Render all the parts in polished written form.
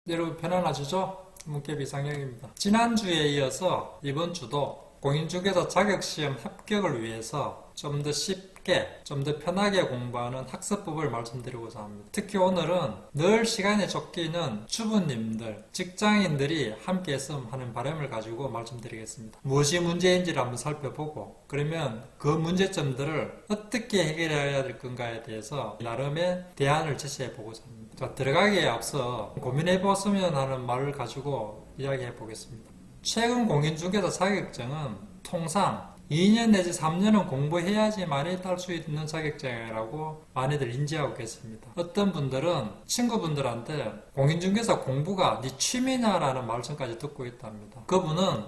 여러분 편안하시죠? 문깨비 상영입니다. 지난주에 이어서 이번 주도 공인중개사 자격시험 합격을 위해서 좀 더 쉽게, 좀 더 편하게 공부하는 학습법을 말씀드리고자 합니다. 특히 오늘은 늘 시간에 쫓기는 주부님들, 직장인들이 함께 했으면 하는 바람을 가지고 말씀드리겠습니다. 무엇이 문제인지를 한번 살펴보고 그러면 그 문제점들을 어떻게 해결해야 될 건가에 대해서 나름의 대안을 제시해 보고자 합니다. 자, 들어가기에 앞서 고민해 보았으면 하는 말을 가지고 이야기해 보겠습니다. 최근 공인중개사 자격증은 통상 2년 내지 3년은 공부해야지만이 딸 수 있는 자격증이라고 많이들 인지하고 계십니다. 어떤 분들은 친구분들한테 공인중개사 공부가 네 취미냐라는 말씀까지 듣고 있답니다. 그분은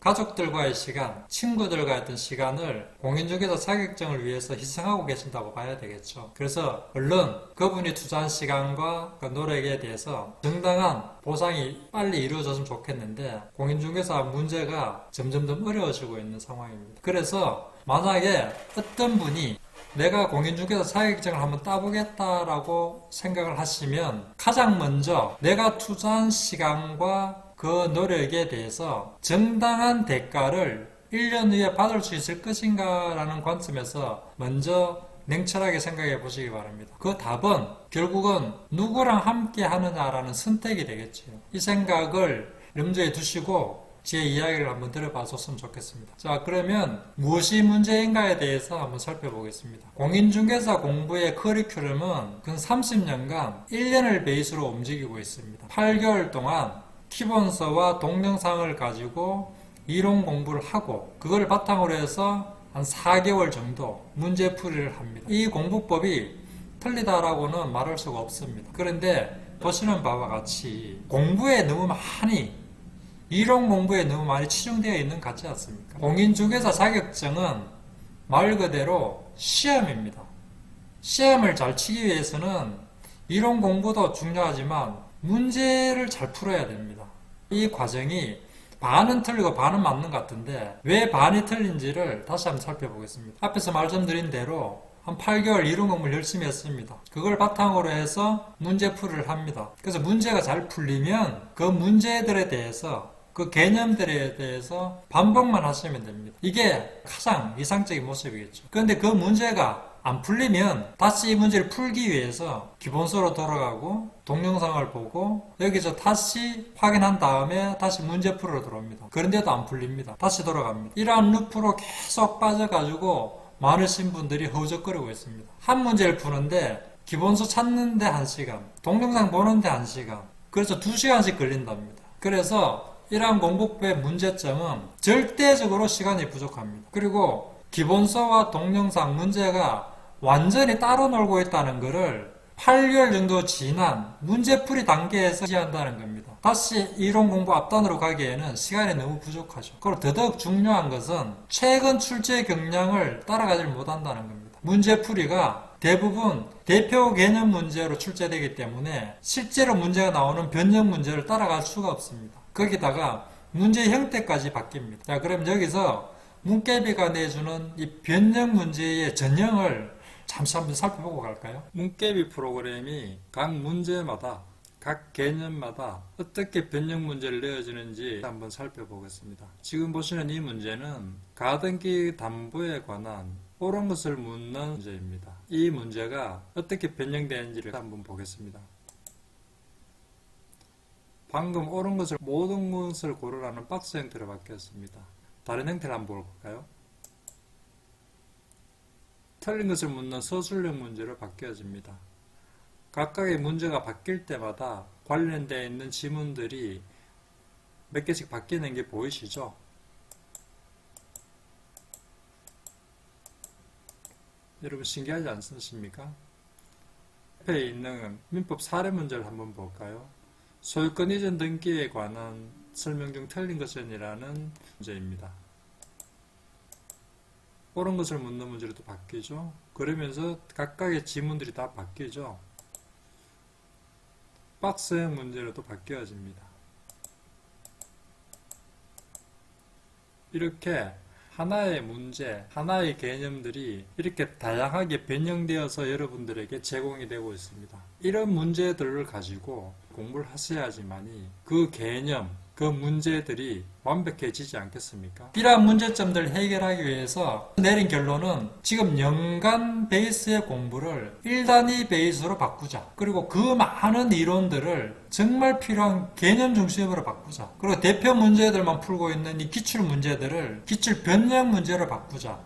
가족들과의 시간, 친구들과의 어떤 시간을 공인중개사 자격증을 위해서 희생하고 계신다고 봐야 되겠죠. 그래서 얼른 그분이 투자한 시간과 그 노력에 대해서 정당한 보상이 빨리 이루어졌으면 좋겠는데 공인중개사 문제가 점점 어려워지고 있는 상황입니다. 그래서 만약에 어떤 분이 내가 공인중개사 자격증을 한번 따보겠다라고 생각을 하시면 가장 먼저 내가 투자한 시간과 그 노력에 대해서 정당한 대가를 1년 후에 받을 수 있을 것인가 라는 관점에서 먼저 냉철하게 생각해 보시기 바랍니다. 그 답은 결국은 누구랑 함께 하느냐라는 선택이 되겠죠. 이 생각을 염두에 두시고 제 이야기를 한번 들어봐 줬으면 좋겠습니다. 자, 그러면 무엇이 문제인가에 대해서 한번 살펴보겠습니다. 공인중개사 공부의 커리큘럼은 근 30년간 1년을 베이스로 움직이고 있습니다. 8개월 동안 기본서와 동영상을 가지고 이론 공부를 하고 그걸 바탕으로 해서 한 4개월 정도 문제풀이를 합니다. 이 공부법이 틀리다라고는 말할 수가 없습니다. 그런데 보시는 바와 같이 공부에 너무 많이 이론 공부에 너무 많이 치중되어 있는 것 같지 않습니까? 공인중개사 자격증은 말 그대로 시험입니다. 시험을 잘 치기 위해서는 이론 공부도 중요하지만 문제를 잘 풀어야 됩니다. 이 과정이 반은 틀리고 반은 맞는 것 같은데 왜 반이 틀린지를 다시 한번 살펴보겠습니다. 앞에서 말씀드린 대로 한 8개월 이론 공부를 열심히 했습니다. 그걸 바탕으로 해서 문제풀이를 합니다. 그래서 문제가 잘 풀리면 그 문제들에 대해서 그 개념들에 대해서 반복만 하시면 됩니다. 이게 가장 이상적인 모습이겠죠. 그런데 그 문제가 안 풀리면 다시 이 문제를 풀기 위해서 기본서로 돌아가고 동영상을 보고 여기서 다시 확인한 다음에 다시 문제 풀으러 들어옵니다. 그런데도 안 풀립니다. 다시 돌아갑니다. 이러한 루프로 계속 빠져가지고 많으신 분들이 허우적거리고 있습니다. 한 문제를 푸는데 기본서 찾는데 1시간, 동영상 보는데 1시간, 그래서 2시간씩 걸린답니다. 그래서 이러한 공부법의 문제점은 절대적으로 시간이 부족합니다. 그리고 기본서와 동영상 문제가 완전히 따로 놀고 있다는 것을 8개월 정도 지난 문제풀이 단계에서 이해한다는 겁니다. 다시 이론 공부 앞단으로 가기에는 시간이 너무 부족하죠. 그리고 더더욱 중요한 것은 최근 출제 경향을 따라가지 못한다는 겁니다. 문제풀이가 대부분 대표 개념 문제로 출제되기 때문에 실제로 문제가 나오는 변형 문제를 따라갈 수가 없습니다. 거기다가 문제 형태까지 바뀝니다. 자, 그럼 여기서 문깨비가 내주는 이 변형 문제의 전형을 잠시 한번 살펴보고 갈까요? 문깨비 프로그램이 각 문제마다 각 개념마다 어떻게 변형 문제를 내어주는지 한번 살펴보겠습니다. 지금 보시는 이 문제는 가등기 담보에 관한 옳은 것을 묻는 문제입니다. 이 문제가 어떻게 변형되는지를 한번 보겠습니다. 방금 옳은 것을 모든 것을 고르라는 박스 형태로 바뀌었습니다. 다른 형태를 한번 볼까요? 틀린 것을 묻는 서술형 문제로 바뀌어집니다. 각각의 문제가 바뀔 때마다 관련되어 있는 지문들이 몇 개씩 바뀌는 게 보이시죠? 여러분 신기하지 않습니까? 옆에 있는 민법 사례 문제를 한번 볼까요? 소유권 이전 등기에 관한 설명 중 틀린 것은이라는 문제입니다. 옳은 것을 묻는 문제로 또 바뀌죠. 그러면서 각각의 지문들이 다 바뀌죠. 박스형 문제로 또 바뀌어집니다. 이렇게 하나의 문제, 하나의 개념들이 이렇게 다양하게 변형되어서 여러분들에게 제공이 되고 있습니다. 이런 문제들을 가지고 공부를 하셔야지만이 그 개념, 그 문제들이 완벽해지지 않겠습니까? 이러한 문제점들을 해결하기 위해서 내린 결론은 지금 연간 베이스의 공부를 1단위 베이스로 바꾸자. 그리고 그 많은 이론들을 정말 필요한 개념 중심으로 바꾸자. 그리고 대표 문제들만 풀고 있는 이 기출 문제들을 기출 변형 문제로 바꾸자.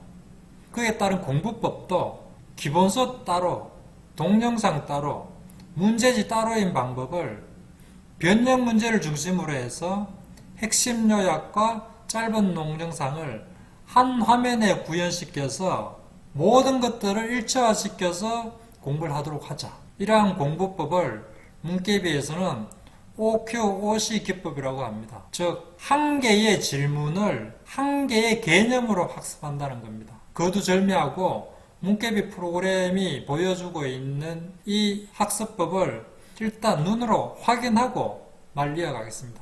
그에 따른 공부법도 기본서 따로, 동영상 따로, 문제지 따로인 방법을 변형 문제를 중심으로 해서 핵심 요약과 짧은 동영상을 한 화면에 구현시켜서 모든 것들을 일체화시켜서 공부를 하도록 하자. 이러한 공부법을 문케이비에서는 OQ-OC 기법이라고 합니다. 즉, 한 개의 질문을 한 개의 개념으로 학습한다는 겁니다. 거두절미하고 문케이비 프로그램이 보여주고 있는 이 학습법을 일단 눈으로 확인하고 말리어 가겠습니다.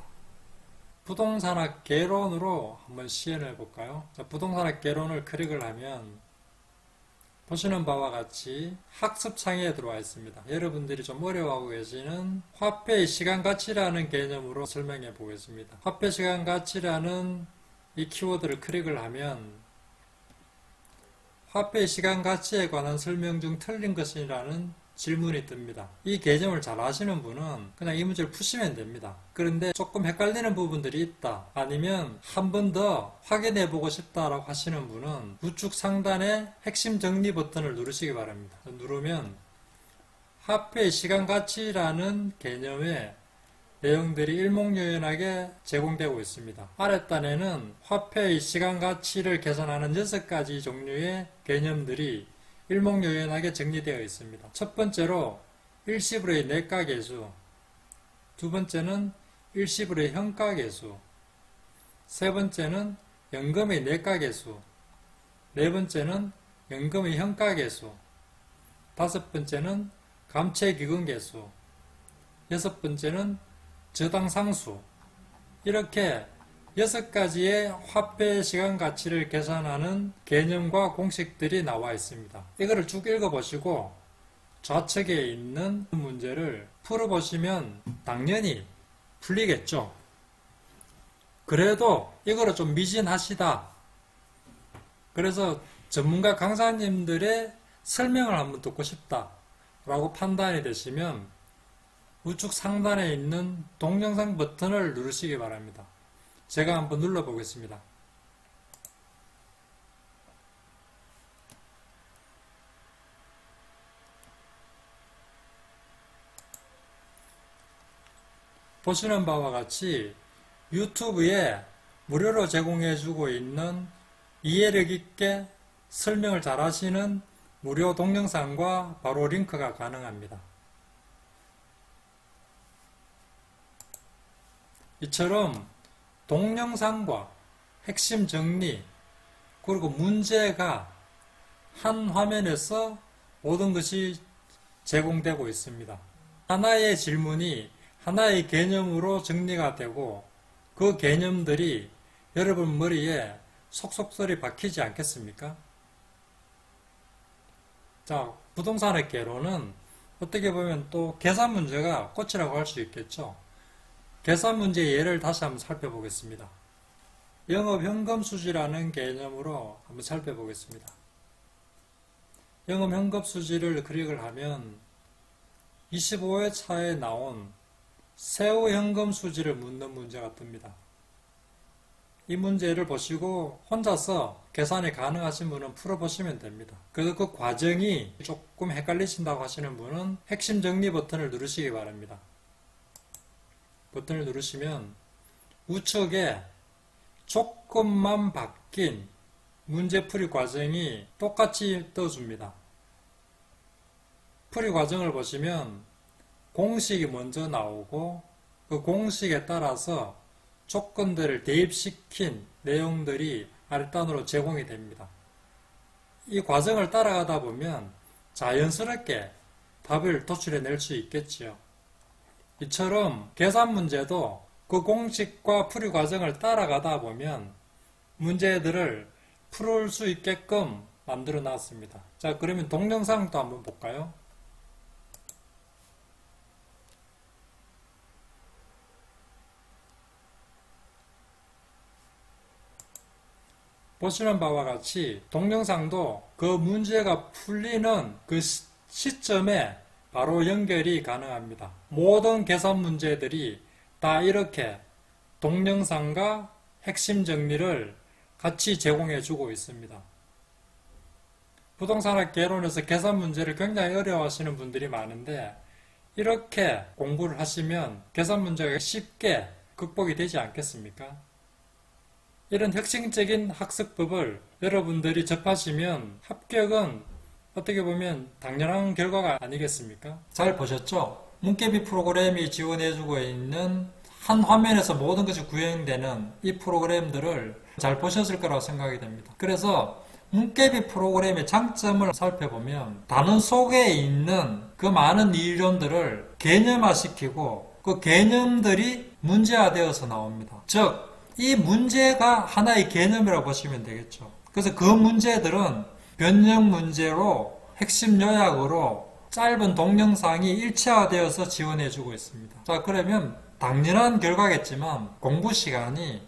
부동산학 개론으로 한번 시연해 볼까요? 자, 부동산학 개론을 클릭을 하면 보시는 바와 같이 학습창에 들어와 있습니다. 여러분들이 좀 어려워하고 계시는 화폐의 시간가치라는 개념으로 설명해 보겠습니다. 화폐 시간가치라는 이 키워드를 클릭을 하면 화폐의 시간가치에 관한 설명 중 틀린 것이라는 질문이 뜹니다. 이 개념을 잘 아시는 분은 그냥 이 문제를 푸시면 됩니다. 그런데 조금 헷갈리는 부분들이 있다, 아니면 한 번 더 확인해 보고 싶다라고 하시는 분은 우측 상단에 핵심 정리 버튼을 누르시기 바랍니다. 누르면 화폐의 시간가치라는 개념의 내용들이 일목요연하게 제공되고 있습니다. 아랫단에는 화폐의 시간가치를 계산하는 6가지 종류의 개념들이 일목요연하게 정리되어 있습니다. 첫 번째로 일시불의 내가계수, 두 번째는 일시불의 현가계수, 세 번째는 연금의 내가계수, 네 번째는 연금의 현가계수, 다섯 번째는 감채기금계수, 여섯 번째는 저당상수. 이렇게 6가지의 화폐 시간 가치를 계산하는 개념과 공식들이 나와 있습니다. 이거를 쭉 읽어보시고 좌측에 있는 문제를 풀어보시면 당연히 풀리겠죠. 그래도 이거를 좀 미진하시다, 그래서 전문가 강사님들의 설명을 한번 듣고 싶다 라고 판단이 되시면 우측 상단에 있는 동영상 버튼을 누르시기 바랍니다. 제가 한번 눌러보겠습니다. 보시는 바와 같이 유튜브에 무료로 제공해주고 있는 이해력 있게 설명을 잘 하시는 무료 동영상과 바로 링크가 가능합니다. 이처럼 동영상과 핵심 정리, 그리고 문제가 한 화면에서 모든 것이 제공되고 있습니다. 하나의 질문이 하나의 개념으로 정리가 되고 그 개념들이 여러분 머리에 속속들이 박히지 않겠습니까? 자, 부동산의 개론은 어떻게 보면 또 계산 문제가 꽃이라고 할 수 있겠죠. 계산 문제의 예를 다시 한번 살펴보겠습니다. 영업현금수지라는 개념으로 한번 살펴보겠습니다. 영업현금수지를 클릭을 하면 25회 차에 나온 세후 현금수지를 묻는 문제가 뜹니다. 이 문제를 보시고 혼자서 계산이 가능하신 분은 풀어보시면 됩니다. 그래서 그 과정이 조금 헷갈리신다고 하시는 분은 핵심 정리 버튼을 누르시기 바랍니다. 버튼을 누르시면 우측에 조금만 바뀐 문제풀이 과정이 똑같이 떠줍니다. 풀이 과정을 보시면 공식이 먼저 나오고 그 공식에 따라서 조건들을 대입시킨 내용들이 아랫단으로 제공이 됩니다. 이 과정을 따라가다 보면 자연스럽게 답을 도출해낼 수 있겠지요. 이처럼 계산 문제도 그 공식과 풀이 과정을 따라가다 보면 문제들을 풀을 수 있게끔 만들어 놨습니다. 자, 그러면 동영상도 한번 볼까요? 보시는 바와 같이 동영상도 그 문제가 풀리는 그 시점에 바로 연결이 가능합니다. 모든 계산 문제들이 다 이렇게 동영상과 핵심 정리를 같이 제공해 주고 있습니다. 부동산학 개론에서 계산 문제를 굉장히 어려워하시는 분들이 많은데 이렇게 공부를 하시면 계산 문제가 쉽게 극복이 되지 않겠습니까? 이런 혁신적인 학습법을 여러분들이 접하시면 합격은 어떻게 보면 당연한 결과가 아니겠습니까? 잘 보셨죠? 문개비 프로그램이 지원해주고 있는 한 화면에서 모든 것이 구현되는 이 프로그램들을 잘 보셨을 거라고 생각이 됩니다. 그래서 문개비 프로그램의 장점을 살펴보면 단원 속에 있는 그 많은 이론들을 개념화시키고 그 개념들이 문제화되어서 나옵니다. 즉, 이 문제가 하나의 개념이라고 보시면 되겠죠. 그래서 그 문제들은 변형 문제로 핵심 요약으로 짧은 동영상이 일체화되어서 지원해주고 있습니다. 자, 그러면 당연한 결과겠지만 공부 시간이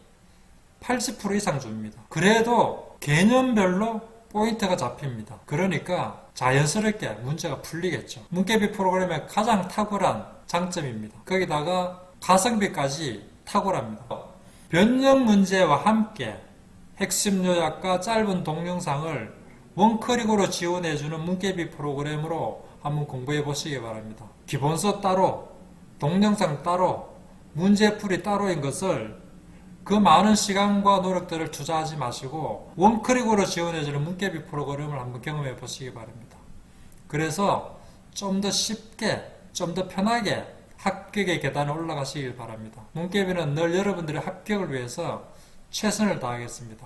80% 이상 줍니다. 그래도 개념별로 포인트가 잡힙니다. 그러니까 자연스럽게 문제가 풀리겠죠. 문개비 프로그램의 가장 탁월한 장점입니다. 거기다가 가성비까지 탁월합니다. 변형 문제와 함께 핵심 요약과 짧은 동영상을 원클릭으로 지원해주는 문개비 프로그램으로 한번 공부해 보시기 바랍니다. 기본서 따로, 동영상 따로, 문제풀이 따로인 것을 그 많은 시간과 노력들을 투자하지 마시고 원클릭으로 지원해주는 문개비 프로그램을 한번 경험해 보시기 바랍니다. 그래서 좀 더 쉽게, 좀 더 편하게 합격의 계단에 올라가시길 바랍니다. 문개비는 늘 여러분들의 합격을 위해서 최선을 다하겠습니다.